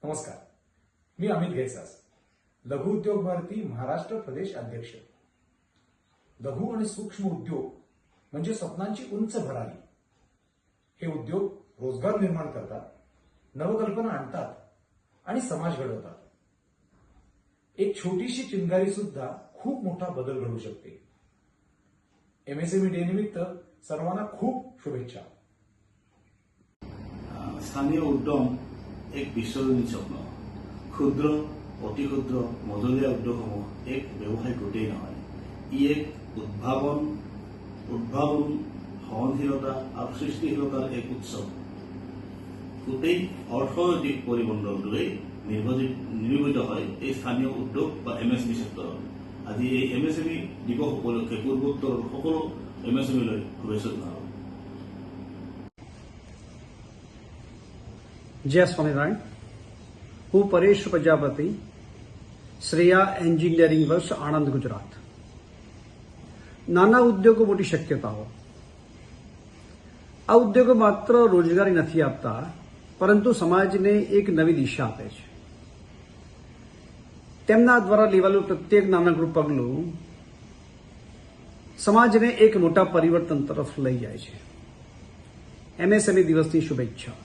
नमस्कार, मी अमित घेसास, लघु उद्योग भारती महाराष्ट्र प्रदेश अध्यक्ष। लघु आणि सूक्ष्म उद्योग म्हणजे स्वप्नांची उंच भरारी। हे उद्योग रोजगार निर्माण करतात, नवकल्पना आणतात आणि समाज घडवतात। एक छोटीशी चिंगारी सुद्धा खूप मोठा बदल घडवू शकते। एमएसएमई डे निमित्त सर्वांना खूप शुभेच्छा। স্থানীয় উদ্যম এক বিশ্বজনীন স্বপ্ন। ক্ষুদ্র, অতি ক্ষুদ্র, মজলীয়া উদ্যোগসমূহ এক ব্যৱসায়িক গোটেই নহয়, ই এক উদ্ভাৱন, সহনশীলতা আৰু সৃষ্টিশীলতাৰ এক উৎসৱ। গোটেই অৰ্থনৈতিক পৰিমণ্ডলটোৱে নিৰ্মিত হয় এই স্থানীয় উদ্যোগ বা এমএছএমই চেক্টৰত। আজি এই এমএছএমই দিৱস উপলক্ষে পূৰ্বোত্তৰৰ সকলো এমএছএমইলৈ শুভেচ্ছা জনালোঁ। जय स्वामीनारायण। હું પરેશ પ્રજાપતિ, શ્રેયા એન્જિનિયરિંગ વર્ષ, આણંદ, ગુજરાત। નાના ઉદ્યોગો મોટી શક્યતાઓ। આ ઉદ્યોગો માત્ર રોજગારી નથી આપતા, પરંતુ સમાજને એક નવી દિશા આપે છે। તેમના દ્વારા લેવાયેલું પ્રત્યેક નાનકડું પગલું સમાજને એક મોટા પરિવર્તન તરફ લઈ જાય છે। એમએસએમઈ દિવસની શુભેચ્છા।